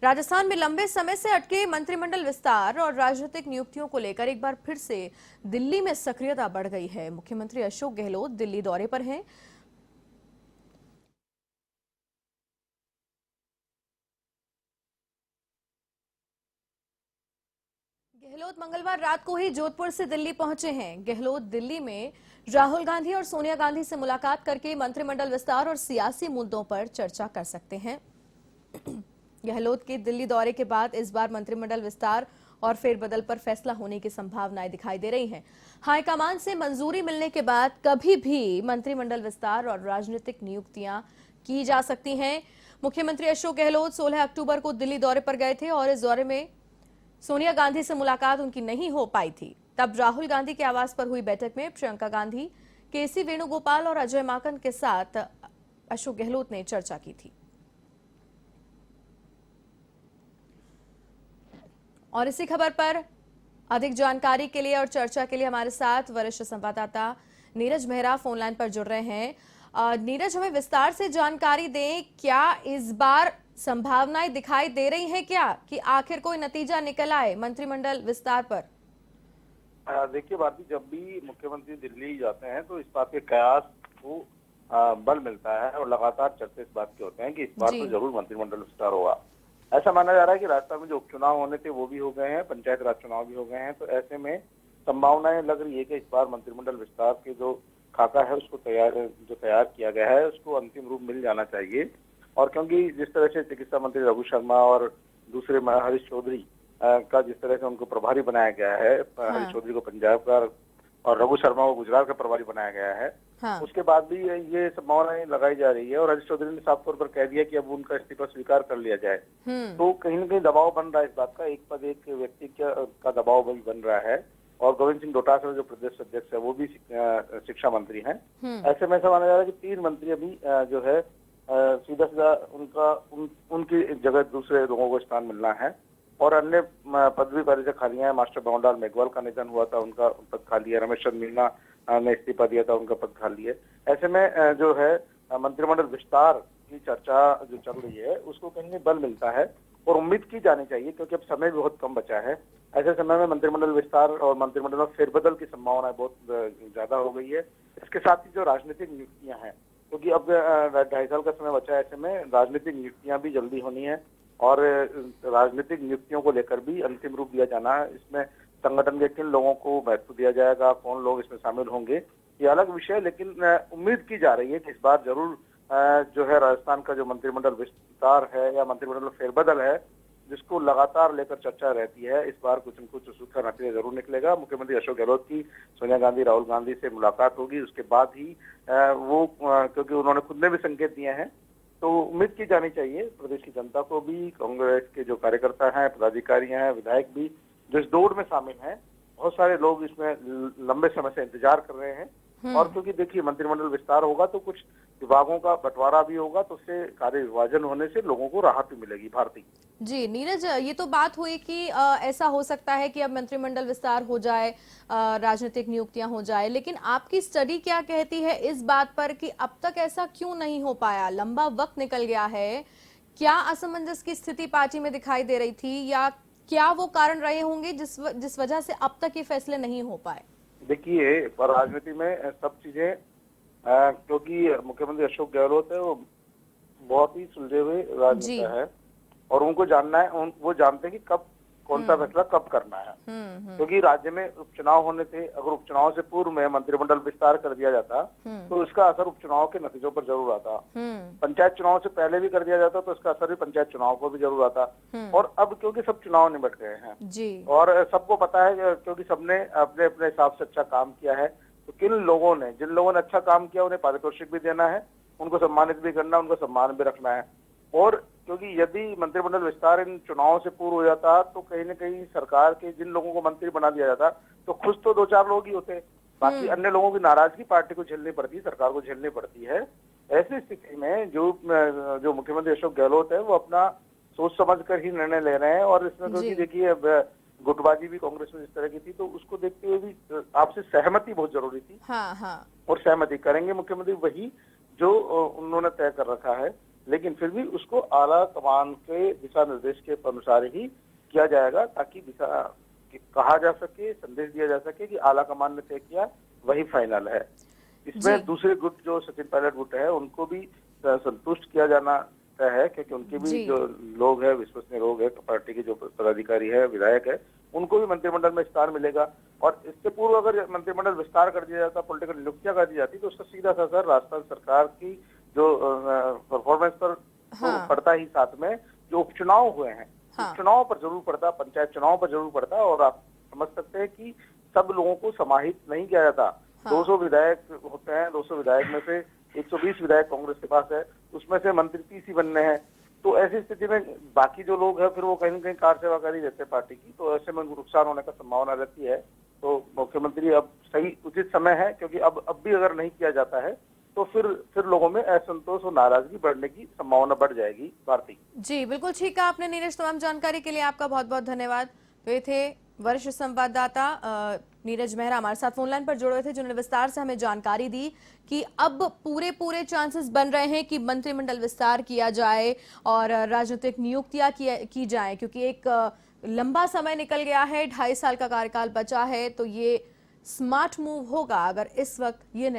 राजस्थान में लंबे समय से अटके मंत्रिमंडल विस्तार और राजनीतिक नियुक्तियों को लेकर एक बार फिर से दिल्ली में सक्रियता बढ़ गई है। मुख्यमंत्री अशोक गहलोत दिल्ली दौरे पर हैं। गहलोत मंगलवार रात को ही जोधपुर से दिल्ली पहुंचे हैं। गहलोत दिल्ली में राहुल गांधी और सोनिया गांधी से मुलाकात करके मंत्रिमंडल विस्तार और सियासी मुद्दों पर चर्चा कर सकते हैं। गहलोत के दिल्ली दौरे के बाद इस बार मंत्रिमंडल विस्तार और फेरबदल पर फैसला होने की संभावनाएं दिखाई दे रही हैं। हाईकमान से मंजूरी मिलने के बाद कभी भी मंत्रिमंडल विस्तार और राजनीतिक नियुक्तियां की जा सकती हैं। मुख्यमंत्री अशोक गहलोत 16 अक्टूबर को दिल्ली दौरे पर गए थे और इस दौरे में सोनिया गांधी से मुलाकात उनकी नहीं हो पाई थी। तब राहुल गांधी के आवास पर हुई बैठक में प्रियंका गांधी, केसी वेणुगोपाल और अजय माकन के साथ अशोक गहलोत ने चर्चा की थी। और इसी खबर पर अधिक जानकारी के लिए और चर्चा के लिए हमारे साथ वरिष्ठ संवाददाता नीरज मेहरा फोन लाइन पर जुड़ रहे हैं। नीरज, हमें विस्तार से जानकारी दें, क्या इस बार संभावनाएं दिखाई दे रही हैं क्या कि आखिर कोई नतीजा निकल आए मंत्रिमंडल विस्तार पर? देखिए भारती, जब भी मुख्यमंत्री दिल्ली जाते हैं तो इस बात के कयास को बल मिलता है और लगातार चर्चे इस बात के होते हैं कि इस बार तो जरूर मंत्रिमंडल विस्तार होगा। ऐसा माना जा रहा है कि राजस्थान में जो उपचुनाव होने थे वो भी हो गए हैं, पंचायत राज चुनाव भी हो गए हैं, तो ऐसे में संभावनाएं लग रही है कि इस बार मंत्रिमंडल विस्तार के जो खाका है उसको तैयार किया गया है उसको अंतिम रूप मिल जाना चाहिए। और क्योंकि जिस तरह से चिकित्सा मंत्री रघु शर्मा और दूसरे हरीश चौधरी का जिस तरह से उनको प्रभारी बनाया गया है, हरीश चौधरी को पंजाब का और रघु शर्मा को गुजरात का प्रभारी बनाया गया है, उसके बाद भी ये संभावनाएं लगाई जा रही है। और हरीश चौधरी ने साफ तौर पर कह दिया कि अब उनका इस्तीफा स्वीकार कर लिया जाए। तो कहीं न कहीं दबाव बन रहा है इस बात का, एक पद एक व्यक्ति का दबाव भी बन रहा है। और गोविंद सिंह डोटासरा जो प्रदेश अध्यक्ष है वो भी शिक्षा मंत्री हैं। ऐसे में ऐसा माना जा रहा है कि 3 मंत्री अभी जो है सीधा सीधा उनकी जगह दूसरे लोगों को स्थान मिलना है। और अन्य पद भी पहले से खाली हैं। मास्टर भंवरलाल मेघवाल का निधन हुआ था, उनका पद खाली है। रमेश चंद्र मीना ने इस्तीफा दिया था, उनका पद खाली है। ऐसे में जो है मंत्रिमंडल विस्तार की चर्चा जो चल रही है उसको कहीं न बल मिलता है और उम्मीद की जानी चाहिए, क्योंकि अब समय बहुत कम बचा है। ऐसे समय में मंत्रिमंडल विस्तार और मंत्रिमंडल में फेरबदल की संभावना बहुत ज्यादा हो गई है। इसके साथ ही जो राजनीतिक नियुक्तियां हैं, क्योंकि अब 2.5 साल का समय बचा है, ऐसे में राजनीतिक नियुक्तियां भी जल्दी होनी है और राजनीतिक नियुक्तियों को लेकर भी अंतिम रूप दिया जाना है। इसमें संगठन के किन लोगों को महत्व दिया जाएगा, कौन लोग इसमें शामिल होंगे, ये अलग विषय है। लेकिन उम्मीद की जा रही है कि इस बार जरूर जो है राजस्थान का जो मंत्रिमंडल विस्तार है या मंत्रिमंडल फेरबदल है, जिसको लगातार लेकर चर्चा रहती है, इस बार कुछ न कुछ उसका नतीजा जरूर निकलेगा। मुख्यमंत्री अशोक गहलोत की सोनिया गांधी राहुल गांधी से मुलाकात होगी, उसके बाद ही वो क्योंकि उन्होंने खुद ने भी संकेत दिए हैं, तो उम्मीद की जानी चाहिए प्रदेश की जनता को भी, कांग्रेस के जो कार्यकर्ता हैं, पदाधिकारी हैं, विधायक भी जो इस दौड़ में शामिल हैं, बहुत सारे लोग इसमें लंबे समय से इंतजार कर रहे हैं। और क्योंकि देखिए मंत्रिमंडल विस्तार होगा तो कुछ विभागों का बंटवारा भी होगा, तो उससे कार्य विभाजन होने से लोगों को राहत भी मिलेगी। भारती जी नीरज, ये तो बात हुई कि ऐसा हो सकता है कि अब मंत्रिमंडल विस्तार हो जाए, राजनीतिक नियुक्तियां हो जाए, लेकिन आपकी स्टडी क्या कहती है इस बात पर कि अब तक ऐसा क्यों नहीं हो पाया? लंबा वक्त निकल गया है, क्या असमंजस की स्थिति पार्टी में दिखाई दे रही थी या क्या वो कारण रहे होंगे जिस वजह से अब तक ये फैसले नहीं हो पाए? देखिए, पर राजनीति में सब चीजें क्योंकि मुख्यमंत्री अशोक गहलोत है, वो बहुत ही सुलझे हुए राजनेता है और उनको जानना है, वो जानते हैं कि कब कौन सा फैसला कब करना है। क्योंकि राज्य में उपचुनाव होने थे, अगर उपचुनाव से पूर्व में मंत्रिमंडल विस्तार कर दिया जाता तो इसका असर उपचुनाव के नतीजों पर जरूर आता। पंचायत चुनाव से पहले भी कर दिया जाता तो इसका असर भी पंचायत चुनाव को भी जरूर आता। और अब क्योंकि सब चुनाव निबट गए हैं और सबको पता है, क्योंकि सबने अपने अपने हिसाब से अच्छा काम किया है, तो जिन लोगों ने अच्छा काम किया उन्हें पारितोषिक भी देना है, उनको सम्मानित भी करना है, उनको सम्मान भी रखना है। और क्योंकि यदि मंत्रिमंडल विस्तार इन चुनावों से पूर्व हो जाता तो कहीं न कहीं सरकार के जिन लोगों को मंत्री बना दिया जाता तो खुश तो 2-4 लोग ही होते, बाकी अन्य लोगों की नाराजगी पार्टी को झेलनी पड़ती है, सरकार को झेलनी पड़ती है। ऐसी स्थिति में जो मुख्यमंत्री अशोक गहलोत है वो अपना सोच समझ कर ही निर्णय ले रहे हैं। और इसमें क्योंकि देखिए गुटबाजी भी कांग्रेस में जिस तरह की थी, तो उसको देखते हुए भी आपसे सहमति बहुत जरूरी थी। और सहमति करेंगे मुख्यमंत्री वही जो उन्होंने तय कर रखा है। लेकिन फिर भी उसको आला कमान के दिशा निर्देश के अनुसार ही किया जाएगा, ताकि दिशा कहा जा सके, संदेश दिया जा सके कि आला कमान ने तय किया वही फाइनल है। इसमें दूसरे गुट जो सचिन पायलट गुट है उनको भी संतुष्ट किया जाना तय है, क्योंकि उनके भी जो लोग हैं, विश्वसनीय लोग हैं, पार्टी के जो पदाधिकारी है, विधायक है, उनको भी मंत्रिमंडल में विस्तार मिलेगा। और इससे पूर्व अगर मंत्रिमंडल विस्तार कर दिया जाता, पॉलिटिकल नियुक्तियां कर दी जाती, तो उसका सीधा सा असर राजस्थान सरकार की जो परफॉर्मेंस पर तो पड़ता ही, साथ में जो उपचुनाव हुए हैं उपचुनाव पर जरूर पड़ता, पंचायत चुनाव पर जरूर पड़ता। और आप समझ सकते हैं कि सब लोगों को समाहित नहीं किया जाता। 200 विधायक होते हैं, 200 विधायक में से 120 विधायक कांग्रेस के पास है, उसमें से मंत्री 30 ही बनने हैं। तो ऐसी स्थिति में बाकी जो लोग हैं फिर वो कहीं न कहीं कार सेवा कर ही देते हैं पार्टी की, तो ऐसे में नुकसान होने का संभावना रहती है। तो मुख्यमंत्री अब सही उचित समय है, क्योंकि अब भी अगर नहीं किया जाता है तो फिर लोगों में असंतोष और नाराजगी बढ़ने की संभावना बढ़ जाएगी। भारती जी बिल्कुल ठीक है आपने नीरज, तमाम जानकारी के लिए आपका बहुत बहुत धन्यवाद। तो ये थे वरिष्ठ संवाददाता नीरज मेहरा हमारे साथ फोनलाइन पर जुड़े हुए थे, जिन्होंने विस्तार से हमें जानकारी दी कि अब पूरे चांसेस बन रहे हैं कि मंत्रिमंडल विस्तार किया जाए और राजनीतिक नियुक्तियां की जाए, क्योंकि एक लंबा समय निकल गया है, 2.5 साल का कार्यकाल बचा है। तो ये स्मार्ट मूव होगा अगर इस वक्त ये